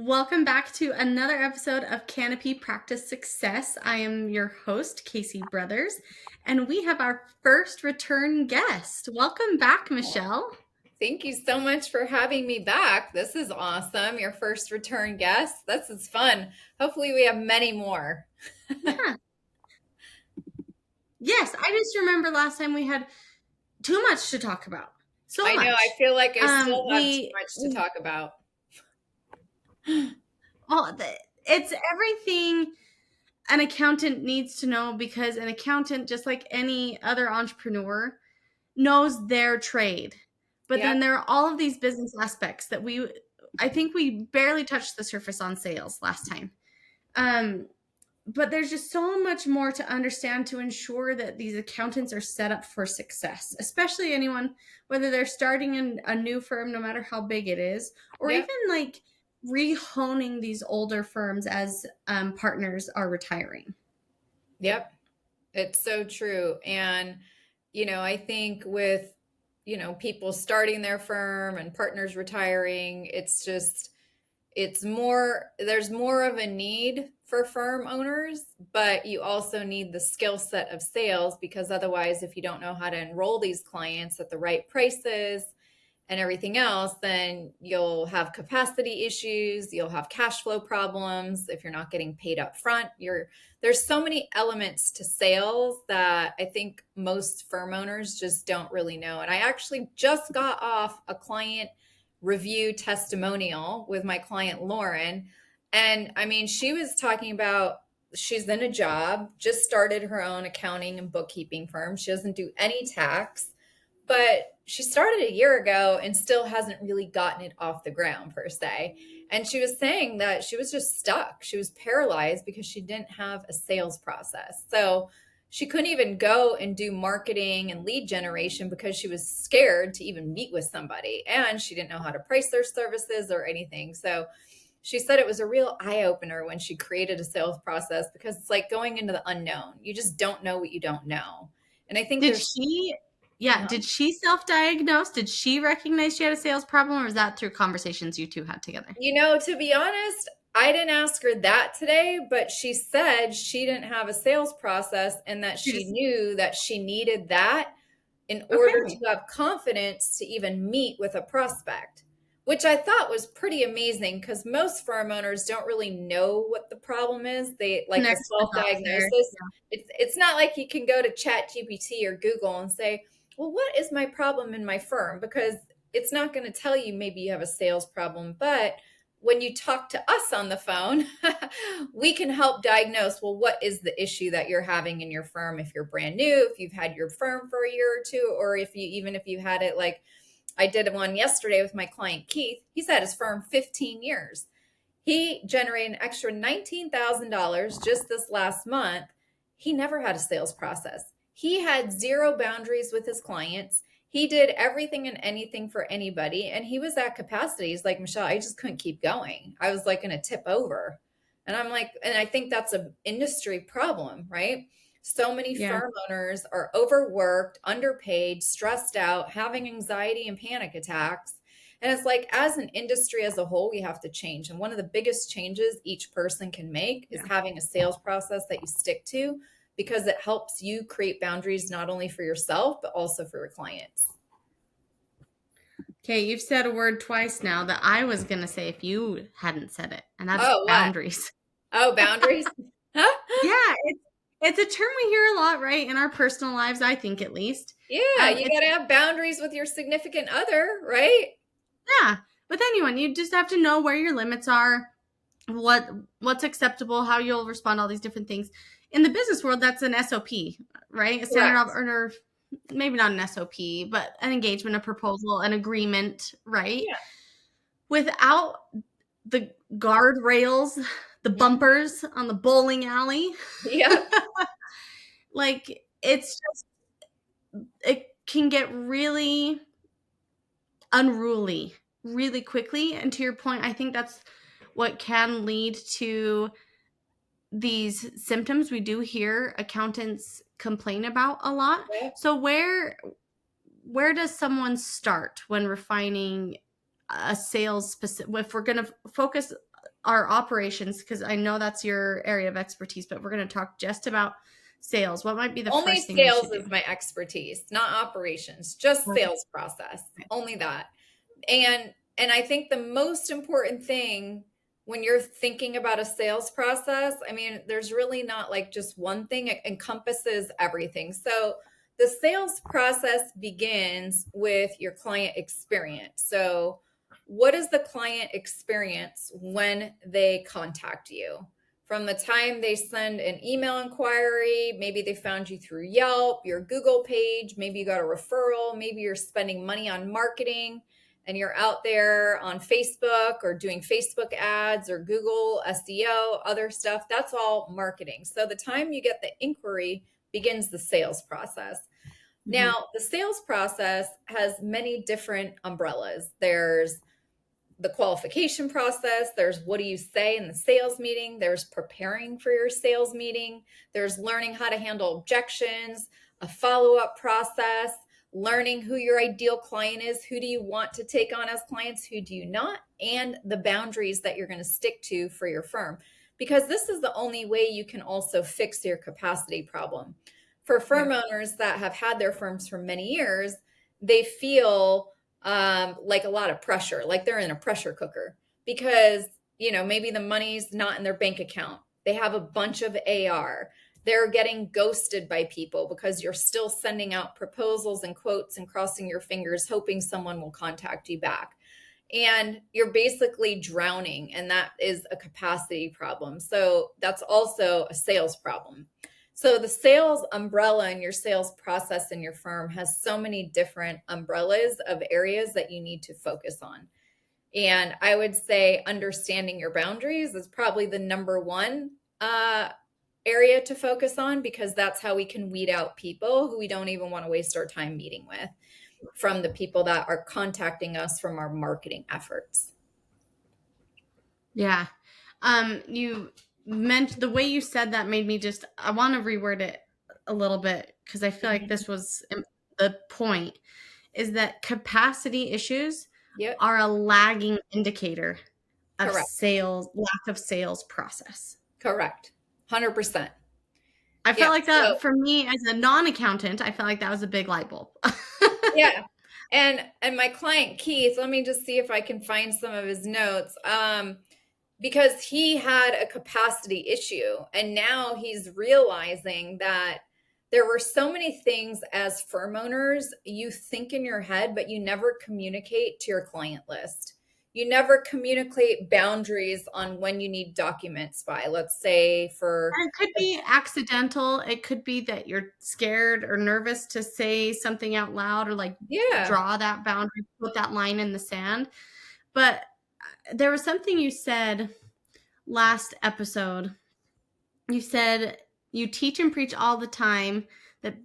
Welcome back to another episode of Canopy Practice Success. I am your host, Casey Brothers, and we have our first return guest. Welcome back, Michelle. Thank you so much for having me back. This is awesome. Your first return guest. This is fun. Hopefully, we have many more. Yeah. Yes, I just remember last time we had too much to talk about. So I know. much. I feel like I still have too We much to talk about. it's everything an accountant needs to know, because an accountant, just like any other entrepreneur, knows their trade. But Yeah. then there are all of these business aspects that I think we barely touched the surface on sales last time. But there's just so much more to understand to ensure that these accountants are set up for success, especially anyone, whether they're starting in a new firm, no matter how big it is, or Yep. even like rehoning these older firms as partners are retiring. Yep. It's so true. And, I think with, people starting their firm and partners retiring, there's more of a need for firm owners, but you also need the skill set of sales, because otherwise, if you don't know how to enroll these clients at the right prices and everything else, then you'll have capacity issues, you'll have cash flow problems if you're not getting paid up front. There's so many elements to sales that I think most firm owners just don't really know. And I actually just got off a client review testimonial with my client Lauren. And I mean, she was talking about she's in a job, just started her own accounting and bookkeeping firm. She doesn't do any tax, but she started a year ago and still hasn't really gotten it off the ground per se. And she was saying that she was just stuck. She was paralyzed because she didn't have a sales process. So she couldn't even go and do marketing and lead generation because she was scared to even meet with somebody. And she didn't know how to price their services or anything. So she said it was a real eye opener when she created a sales process, because it's like going into the unknown. You just don't know what you don't know. And I think Did there's she, yeah, did she self-diagnose? Did she recognize she had a sales problem, or was that through conversations you two had together? To be honest, I didn't ask her that today, but she said she didn't have a sales process and that She she just, knew that she needed that in order to okay. have confidence to even meet with a prospect, which I thought was pretty amazing, because most firm owners don't really know what the problem is. They like the Connect the dots there. self-diagnosis. It's not like you can go to Chat GPT or Google and say, well, what is my problem in my firm? Because it's not going to tell you maybe you have a sales problem. But when you talk to us on the phone, we can help diagnose, well, what is the issue that you're having in your firm if you're brand new, if you've had your firm for a year or two, or if you had it, like I did one yesterday with my client Keith. He's had his firm 15 years. He generated an extra $19,000 just this last month. He never had a sales process. He had zero boundaries with his clients. He did everything and anything for anybody. And he was at capacity. He's like, Michelle, I just couldn't keep going. I was like going to tip over. And I'm like, and I think that's an industry problem, right? So many Yeah. firm owners are overworked, underpaid, stressed out, having anxiety and panic attacks. And it's like, as an industry as a whole, we have to change. And one of the biggest changes each person can make is having a sales process that you stick to, because it helps you create boundaries not only for yourself, but also for your clients. Okay, you've said a word twice now that I was going to say if you hadn't said it, and that's Oh, what? boundaries. Oh, boundaries? Yeah, it's a term we hear a lot, right, in our personal lives, I think, at least. Yeah, you It's got to have boundaries with your significant other, right? Yeah, with anyone, you just have to know where your limits are, what's acceptable, how you'll respond to all these different things. In the business world, that's an SOP, right? A standard Correct. or maybe not an SOP, but an engagement, a proposal, an agreement, right? Yeah. Without the guardrails, the Mhm. bumpers on the bowling alley, Yeah. like it's just it can get really unruly really quickly. And to your point, I think that's what can lead to these symptoms we do hear accountants complain about a lot. Yep. So where does someone start when refining a sales specific, if we're going to focus our operations, because I know that's your area of expertise, but we're going to talk just about sales. What might be the Only first thing we should sales do? is my expertise, not operations, just Okay. sales process. Only that. And I think the most important thing when you're thinking about a sales process, I mean, there's really not like just one thing, it encompasses everything. So the sales process begins with your client experience. So what is the client experience when they contact you? From the time they send an email inquiry, maybe they found you through Yelp, your Google page, maybe you got a referral, maybe you're spending money on marketing and you're out there on Facebook or doing Facebook ads or Google SEO, other stuff. That's all marketing. So the time you get the inquiry begins the sales process. Mm-hmm. Now, the sales process has many different umbrellas. There's the qualification process, there's what do you say in the sales meeting, there's preparing for your sales meeting, there's learning how to handle objections, a follow-up process, learning who your ideal client is, who do you want to take on as clients, who do you not, and the boundaries that you're going to stick to for your firm, because this is the only way you can also fix your capacity problem. For Yeah. firm owners that have had their firms for many years, they feel like a lot of pressure, like they're in a pressure cooker because, maybe the money's not in their bank account. They have a bunch of AR. They're getting ghosted by people because you're still sending out proposals and quotes and crossing your fingers, hoping someone will contact you back. And you're basically drowning, and that is a capacity problem. So that's also a sales problem. So the sales umbrella in your sales process in your firm has so many different umbrellas of areas that you need to focus on. And I would say understanding your boundaries is probably the number one area to focus on, because that's how we can weed out people who we don't even want to waste our time meeting with from the people that are contacting us from our marketing efforts. Yeah. You meant the way you said that made me just, I want to reword it a little bit because I feel like Mhm. this was the point, is that capacity issues Yep. are a lagging indicator of Correct. sales, lack of sales process. Correct. 100%. I Yeah. felt like So that for me as a non-accountant, I felt like that was a big light bulb. yeah. And my client Keith, let me just see if I can find some of his notes. Because he had a capacity issue and now he's realizing that there were so many things as firm owners you think in your head, but you never communicate to your client list. You never communicate boundaries on when you need documents by, let's say for And it could be accidental. It could be that you're scared or nervous to say something out loud or like yeah, draw that boundary, put that line in the sand. But there was something you said last episode. You said you teach and preach all the time that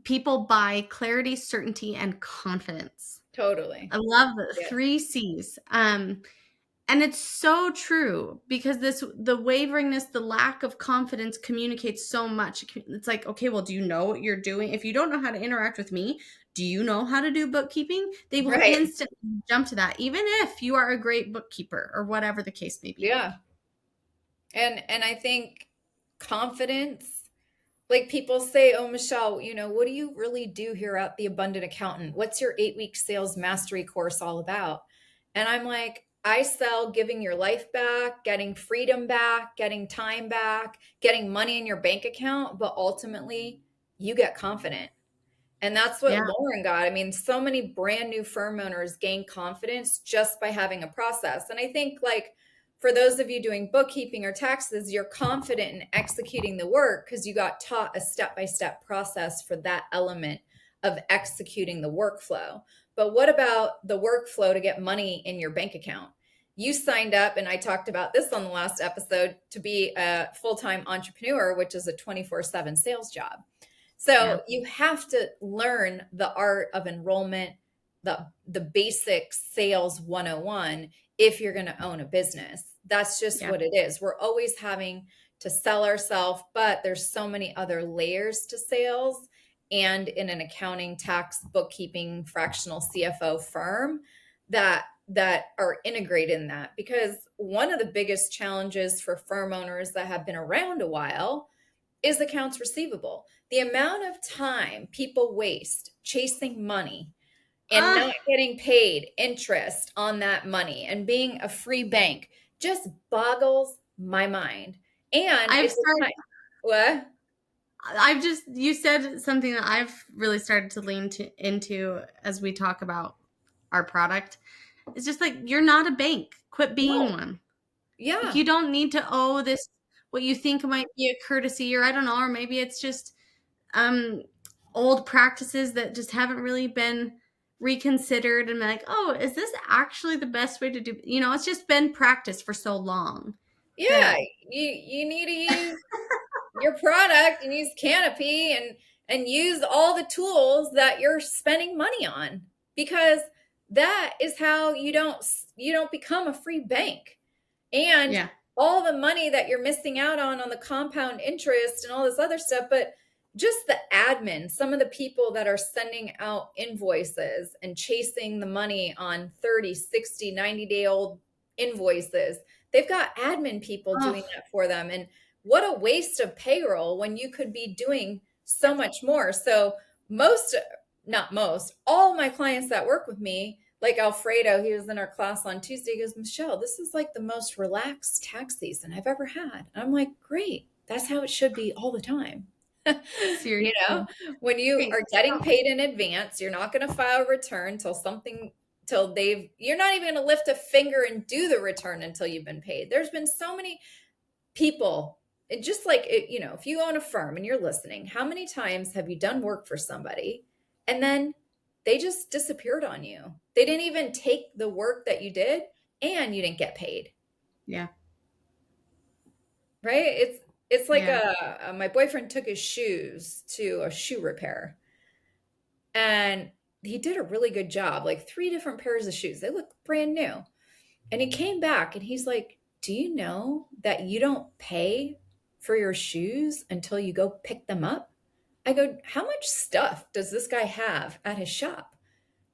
people buy clarity, certainty, and confidence. totally. I love the Yeah. three C's. And it's so true because the waveringness, the lack of confidence communicates so much. It's like, okay, well, do you know what you're doing? If you don't know how to interact with me, do you know how to do bookkeeping? They will Right. instantly jump to that, even if you are a great bookkeeper or whatever the case may be. Yeah. And I think confidence, like people say, oh, Michelle, what do you really do here at the Abundant Accountant? What's your 8-week sales mastery course all about? And I'm like, I sell giving your life back, getting freedom back, getting time back, getting money in your bank account, but ultimately you get confident. And that's what Yeah, Lauren got. I mean, so many brand new firm owners gain confidence just by having a process. And I think, like, for those of you doing bookkeeping or taxes, you're confident in executing the work because you got taught a step by step process for that element of executing the workflow. But what about the workflow to get money in your bank account? You signed up, and I talked about this on the last episode, to be a full time entrepreneur, which is a 24/7 sales job. yeah, So you have to learn the art of enrollment, the basic sales 101 if you're going to own a business. That's just yeah. what it is. We're always having to sell ourselves, but there's so many other layers to sales. And in an accounting, tax, bookkeeping, fractional CFO firm, that that are integrated in that, because one of the biggest challenges for firm owners that have been around a while is accounts receivable. The amount of time people waste chasing money and Ah, not getting paid interest on that money and being a free bank just boggles my mind. And I've it's a started time. What? you said something that I've really started to into as we talk about our product. It's just like, you're not a bank. Quit being No. one. Like, Yeah. you don't need to owe this what you think might be a courtesy, or I don't know, or maybe it's just um old practices that just haven't really been reconsidered and been like, oh, is this actually the best way to do, it's just been practiced for so long Yeah. that You need to use your product and use Canopy and use all the tools that you're spending money on, because that is how you don't become a free bank. And yeah. all the money that you're missing out on the compound interest and all this other stuff, but just the admin, some of the people that are sending out invoices and chasing the money on 30, 60, 90-day old invoices, they've got admin people Oh, doing that for them. And what a waste of payroll when you could be doing so much more. So most, not most, all my clients that work with me, like Alfredo, he was in our class on Tuesday. He goes, Michelle, this is like the most relaxed tax season I've ever had. And I'm like, great. That's how it should be all the time. You know, seriously. when you Okay, are getting paid in advance, you're not going to file a return you're not even going to lift a finger and do the return until you've been paid. There's been so many people, it just like it, if you own a firm and you're listening, how many times have you done work for somebody and then they just disappeared on you? They didn't even take the work that you did and you didn't get paid, yeah. right? It's like Yeah. my boyfriend took his shoes to a shoe repair and he did a really good job, like three different pairs of shoes. They look brand new. And he came back and he's like, do you know that you don't pay for your shoes until you go pick them up? I go, how much stuff does this guy have at his shop?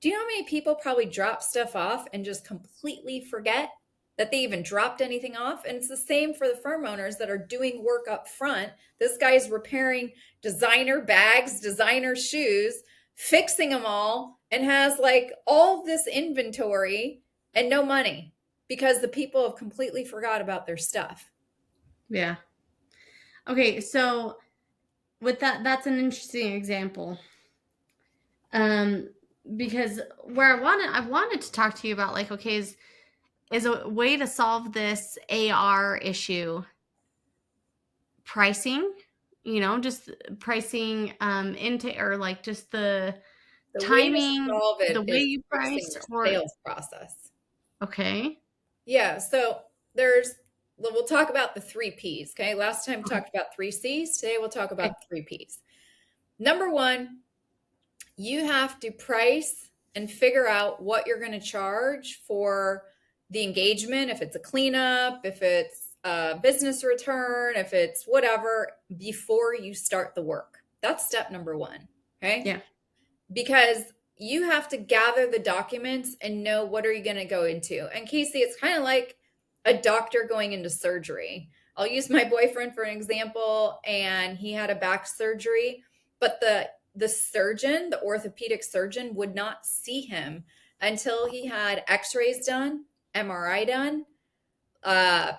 Do you know how many people probably drop stuff off and just completely forget that they even dropped anything off? And it's the same for the firm owners that are doing work up front. This guy's repairing designer bags, designer shoes, fixing them all, and has like all this inventory and no money because the people have completely forgot about their stuff. Yeah. Okay, so with that's an interesting example. Um, because where I wanted to talk to you about, like, okay, is a way to solve this AR issue pricing, just pricing into, or like just the The way to timing, solve the it way is you fixing price, your or sales process. okay. Yeah, so we'll talk about the three P's. Okay. Last time we Okay. talked about three C's. Today we'll talk Okay. about three P's. Number one, you have to price and figure out what you're going to charge for the engagement. If it's a cleanup, if it's a business return, if it's whatever, before you start the work. That's step number one. Okay. Yeah. Because you have to gather the documents and know what are you going to go into. And Casey, it's kind of like a doctor going into surgery. I'll use my boyfriend for an example, and he had a back surgery, but the surgeon, the orthopedic surgeon, would not see him until he had x-rays done, MRI done,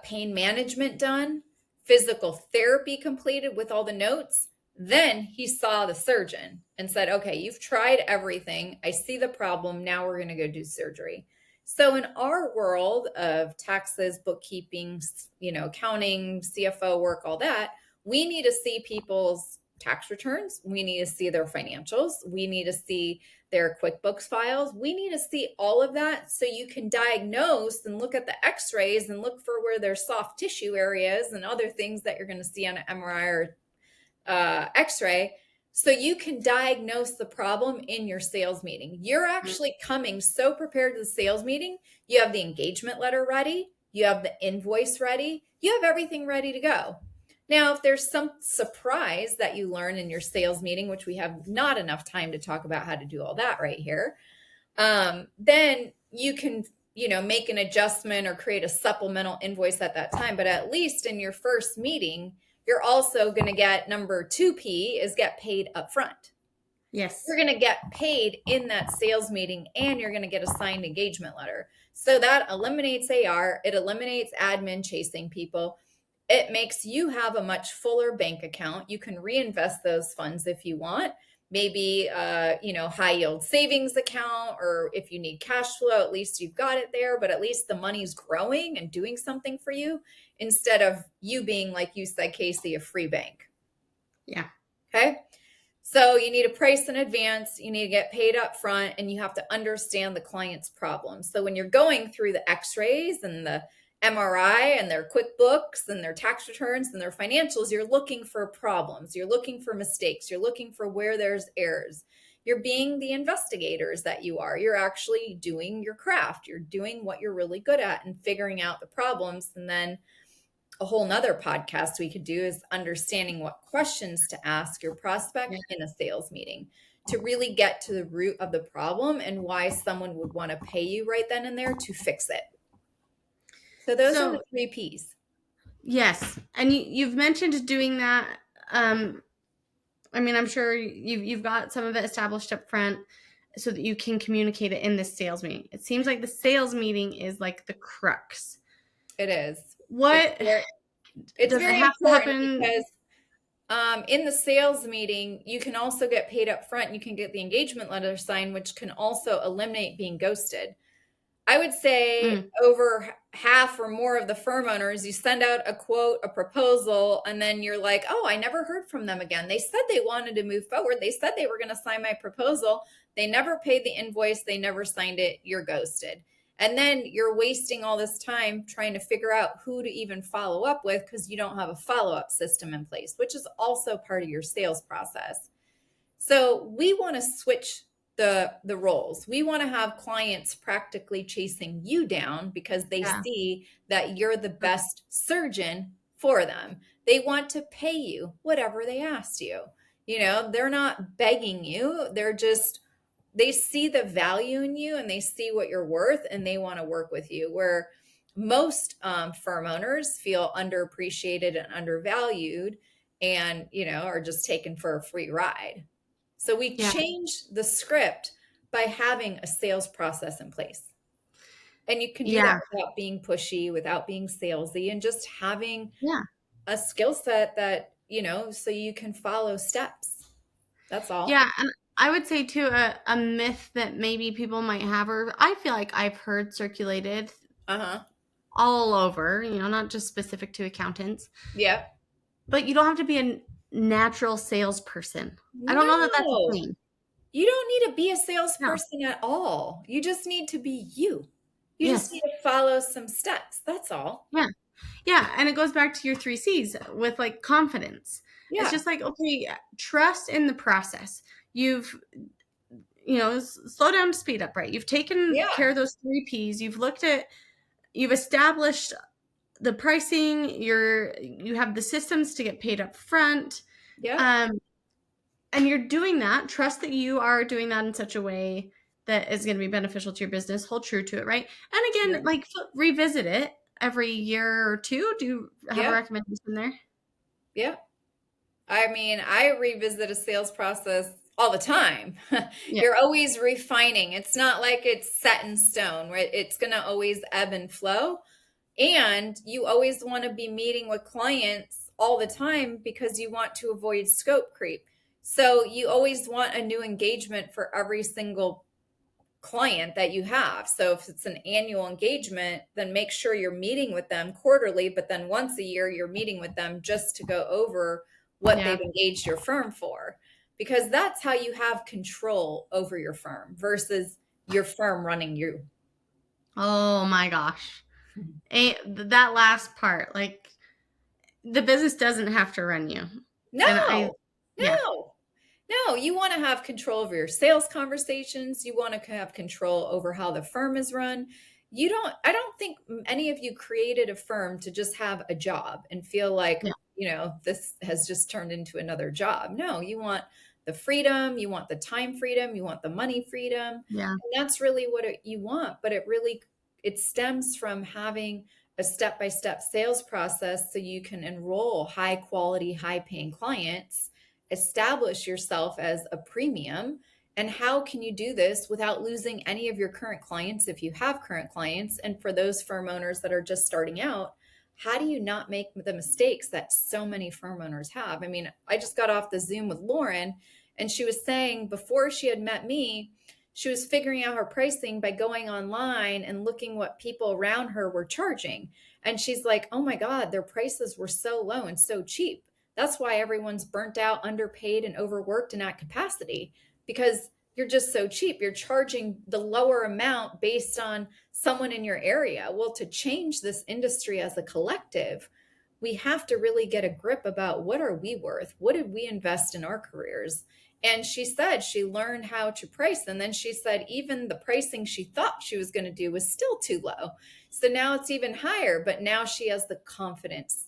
pain management done, physical therapy completed with all the notes. Then he saw the surgeon and said, okay, you've tried everything. I see the problem. Now we're going to go do surgery. So in our world of taxes, bookkeeping, accounting, CFO work, all that, we need to see people's tax returns. We need to see their financials. We need to see their QuickBooks files. We need to see all of that so you can diagnose and look at the x-rays and look for where there's soft tissue areas and other things that you're going to see on an MRI or x-ray, so you can diagnose the problem in your sales meeting. You're actually coming so prepared to the sales meeting. You have the engagement letter ready. You have the invoice ready. You have everything ready to go. Now, if there's some surprise that you learn in your sales meeting, which we have not enough time to talk about how to do all that right here, then you can make an adjustment or create a supplemental invoice at that time. But at least in your first meeting, you're also going to get number 2P is get paid upfront. You're Yes. going to get paid in that sales meeting and you're going to get a signed engagement letter. So that eliminates AR, it eliminates admin chasing people. It makes you have a much fuller bank account. You can reinvest those funds if you want. Maybe high yield savings account, or if you need cash flow, at least you've got it there, but at least the money's growing and doing something for you instead of you being, like you said, Casey, a free bank. Yeah. Okay. So you need a price in advance, you need to get paid up front, and you have to understand the client's problems. So when you're going through the x-rays and the MRI and their QuickBooks and their tax returns and their financials, you're looking for problems, you're looking for mistakes, you're looking for where there's errors. You're being the investigators that you are. You're actually doing your craft. You're doing what you're really good at and figuring out the problems. And then a whole nother podcast we could do is understanding what questions to ask your prospect Yeah. in a sales meeting to really get to the root of the problem and why someone would want to pay you right then and there to fix it. So those are the So 3 Ps. yes, and you've mentioned doing that. I mean, I'm sure you've got some of it established up front so that you can communicate it in this sales meeting. It seems like the sales meeting is like the crux. It is. It's What very, it's does it very have to important happen? because in the sales meeting, you can also get paid up front. You can get the engagement letter signed, which can also eliminate being ghosted. I would say Mm, over half or more of the firm owners, you send out a quote, a proposal, and then you're like, oh, I never heard from them again. They said they wanted to move forward. They said they were going to sign my proposal. They never paid the invoice. They never signed it. You're ghosted. And then you're wasting all this time trying to figure out who to even follow up with because you don't have a follow up system in place, which is also part of your sales process. So we want to switch the roles. We want to have clients practically chasing you down because they yeah. see that you're the best surgeon for them. They want to pay you whatever they asked you. They're not begging you. They see the value in you and they see what you're worth and they want to work with you. Where most firm owners feel underappreciated and undervalued and, are just taken for a free ride. So we Yeah. change the script by having a sales process in place. And you can do that Yeah. without being pushy, without being salesy, and just having Yeah. a skill set that, so you can follow steps. That's all. Yeah, and I would say too a myth that maybe people might have, or I feel like I've heard circulated Uh-huh. all over, not just specific to accountants, Yeah. but you don't have to be a natural salesperson. I don't know that that's a No, thing. you don't need to be a No. salesperson at all. You just need to be you. You just need Yes. to follow some steps. That's all. Yeah. Yeah, and it goes back to your 3 Cs with like confidence. It's Yeah. just like, okay, trust in the process. You've slow down, speed up, right? You've taken Yeah. care of those 3 Ps. You've established the pricing, you have the systems to get paid up front. Yeah. Um, and you're doing that. Trust that you are doing that in such a way that is going to be beneficial to your business. Hold true to it, right? And Yeah. again, like revisit it every year or two. Do you have a Yeah. recommendation there? Yeah. I mean, I revisit a sales process all the time. Yeah. You're always refining. It's not like it's set in stone, right? It's going to always ebb and flow. And you always want to be meeting with clients all the time because you want to avoid scope creep. So you always want a new engagement for every single client that you have. So if it's an annual engagement, then make sure you're meeting with them quarterly, but then once a year, you're meeting with them just to go over what Yeah. they've engaged your firm for. Because that's how you have control over your firm versus your firm running you. Oh my gosh. That last part, like the business doesn't have to run you. And No, yeah, no, no. You want to have control over your sales conversations. You want to have control over how the firm is run. I don't think any of you created a firm to just have a job and feel like, yeah, this has just turned into another job. No, you want the freedom, you want the time freedom, you want the money freedom. yeah, And that's really what you want. But it really it stems from having a step-by-step sales process so you can enroll high quality, high paying clients, establish yourself as a premium. And how can you do this without losing any of your current clients if you have current clients? And for those firm owners that are just starting out, how do you not make the mistakes that so many firm owners have? I mean, I just got off the Zoom with Lauren, and she was saying before she had met me, she was figuring out her pricing by going online and looking what people around her were charging. And she's like, oh my God, their prices were so low and so cheap. That's why everyone's burnt out, underpaid, and overworked and at capacity, because you're just so cheap. You're charging the lower amount based on someone in your area. Well, to change this industry as a collective, we have to really get a grip about what are we worth? What did we invest in our careers? And she said she learned how to price. And then she said even the pricing she thought she was going to do was still too low. So now it's even higher, but now she has the confidence.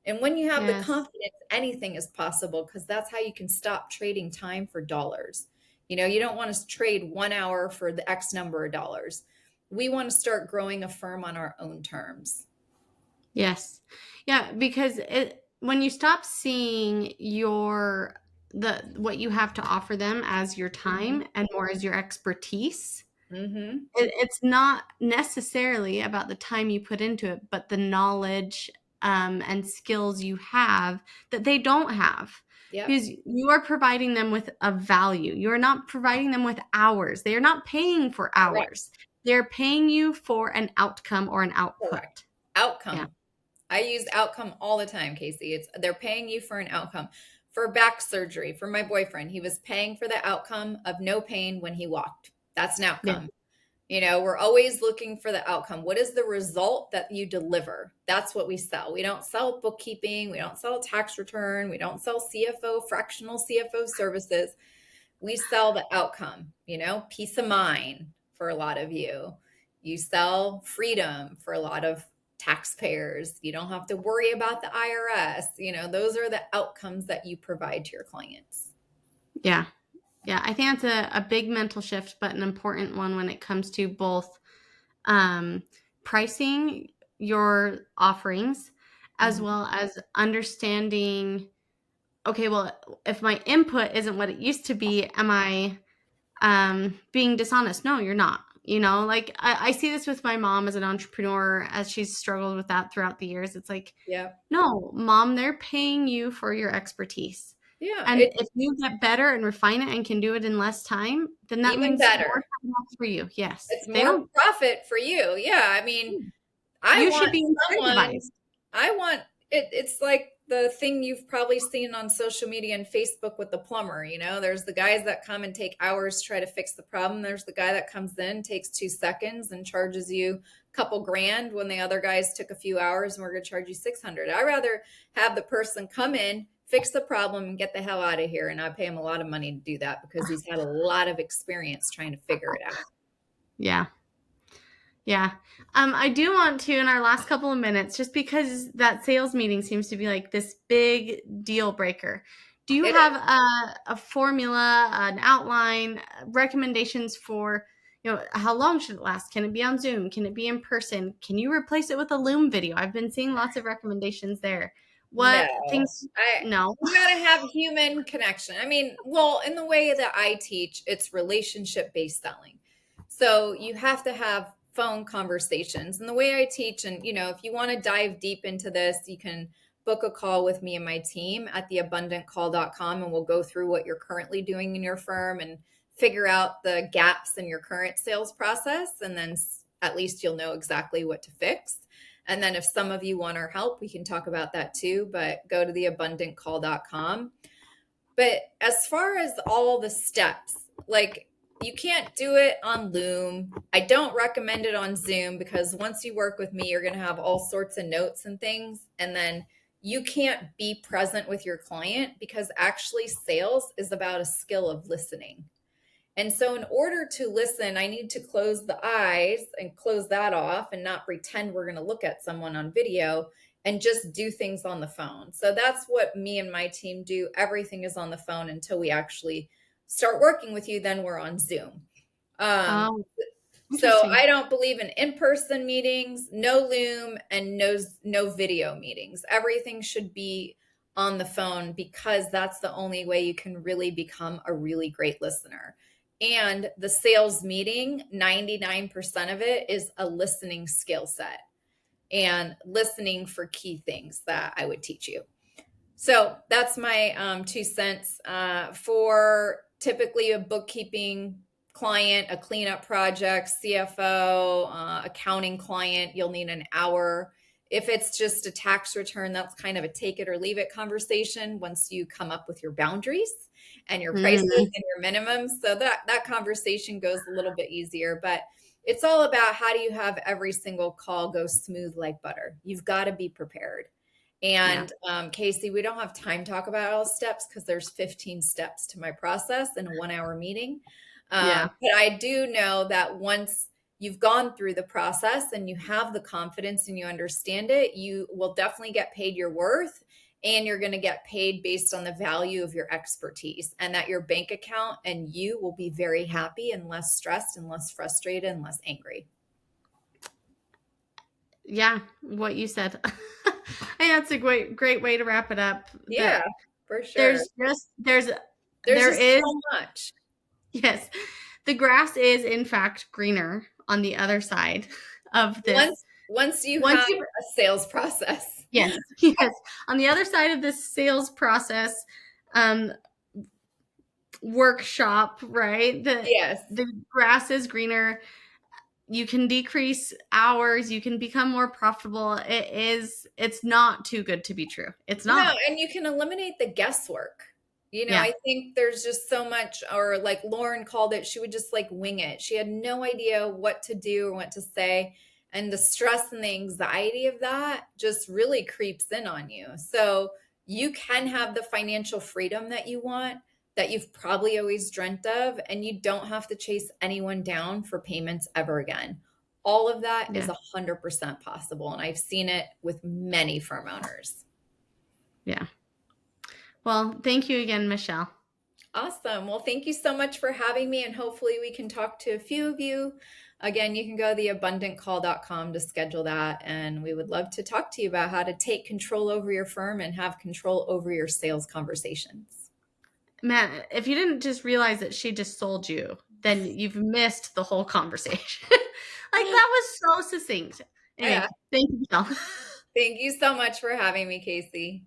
And when you have the Yes. confidence, anything is possible, because that's how you can stop trading time for dollars. You know, you don't want to trade 1 hour for the X number of dollars. We want to start growing a firm on our own terms. Yes. Yeah, because when you stop seeing what you have to offer them as your Mm-hmm. time and more as your expertise, Mm-hmm. it's not necessarily about the time you put into it, but the knowledge and skills you have that they don't have. Yep. Because you are providing them with a value. You are not providing them with hours. They are not paying for Correct. hours. They're paying you for an outcome or an Correct. output. Yeah. Outcome. I use outcome all the time, Casey. It's they're paying you for an outcome. For back surgery, for my boyfriend, he was paying for the outcome of no pain when he walked. That's an Yeah. outcome. You know, we're always looking for the outcome. What is the result that you deliver? That's what we sell. We don't sell bookkeeping. We don't sell tax return. We don't sell CFO, fractional CFO services. We sell the outcome, you know, peace of mind for a lot of you. You sell freedom for a lot of taxpayers. You don't have to worry about the IRS. You know, those are the outcomes that you provide to your clients. Yeah. Yeah. I think that's a big mental shift, but an important one when it comes to both um, pricing your offerings as Mhm. well as understanding, okay, well, if my input isn't what it used to be, am I being dishonest? No, you're not. Like I see this with my mom as an entrepreneur, as she's struggled with that throughout the years. It's like, Yeah. no, mom, they're paying you for your expertise. Yeah. And It's if you get better and refine it and can do it in less time, then that even means more better. time off for you. Yes. It's They more don't, profit for you. Yeah. I mean, I you want should be someone, incentivized. I want it. It's like the thing you've probably seen on social media and Facebook with the plumber. You know, there's the guys that come and take hours to try to fix the problem. There's the guy that comes in, takes 2 seconds, and charges you a couple grand when the other guys took a few hours and we're going to charge you 600. I'd rather have the person come in, fix the problem, and get the hell out of here. And I pay him a lot of money to do that because he's had a lot of experience trying to figure it out. Yeah. Yeah. I do want to, in our last couple of minutes, just because that sales meeting seems to be like this big deal breaker. Do you It have is. a formula, an outline, recommendations for, how long should it last? Can it be on Zoom? Can it be in person? Can you replace it with a Loom video? I've been seeing lots of recommendations there. No, What things? I No. you got to have human connection. I mean, well, in the way that I teach, it's relationship based selling. So you have to have phone conversations. And the way I teach, and if you want to dive deep into this, you can book a call with me and my team at theabundantcall.com, and we'll go through what you're currently doing in your firm and figure out the gaps in your current sales process, and then at least you'll know exactly what to fix. And then if some of you want our help, we can talk about that too, but go to theabundantcall.com. But as far as all the steps, like, you can't do it on Loom. I don't recommend it on Zoom, because once you work with me, you're going to have all sorts of notes and things. And then you can't be present with your client, because actually sales is about a skill of listening. And so, in order to listen, I need to close the eyes and close that off and not pretend we're going to look at someone on video, and just do things on the phone. So, that's what me and my team do. Everything is on the phone until we actually start working with you. Then we're on Zoom. Um, Oh, So Interesting. I don't believe in in-person meetings, no Loom, and no video meetings. Everything should be on the phone because that's the only way you can really become a really great listener. And the sales meeting, 99% of it is a listening skill set and listening for key things that I would teach you. So that's my 2 cents for typically a bookkeeping client, a cleanup project, CFO, accounting client. You'll need an hour. If it's just a tax return, that's kind of a take it or leave it conversation once you come up with your boundaries and your prices Mm, and your minimums. So that conversation goes a little bit easier. But it's all about how do you have every single call go smooth like butter. You've got to be prepared. yeah. And Casey, we don't have time to talk about all steps because there's 15 steps to my process in a 1 hour meeting. Yeah. But I do know that once you've gone through the process and you have the confidence and you understand it, you will definitely get paid your worth, and you're going to get paid based on the value of your expertise, and that your bank account and you will be very happy and less stressed and less frustrated and less angry. Yeah. What you said. And that's a great way to wrap it up. Yeah, That for sure. there's just there's There's there just is so much. yes, the grass is in fact greener on the other side of this. Once you Once have you a sales process. yes, yes, on the other side of this sales process, um, workshop, right? Yes. The grass is greener. You can decrease hours, you can become more profitable. It's not too good to be true. It's No, not. and you can eliminate the guesswork. Yeah. I think there's just so much, or like Lauren called it, she would just like wing it. She had no idea what to do or what to say. And the stress and the anxiety of that just really creeps in on you. So you can have the financial freedom that you want, that you've probably always dreamt of, and you don't have to chase anyone down for payments ever again. All of that is Yeah. 100% possible. And I've seen it with many firm owners. Yeah. Well, thank you again, Michelle. Awesome. Well, thank you so much for having me, and hopefully we can talk to a few of you. Again, you can go to theabundantcall.com to schedule that, and we would love to talk to you about how to take control over your firm and have control over your sales conversations. Matt, if you didn't just realize that she just sold you, then you've missed the whole conversation. Like that was so succinct. Yeah. Anyway, thank you, Michelle. Thank you so much for having me, Casey.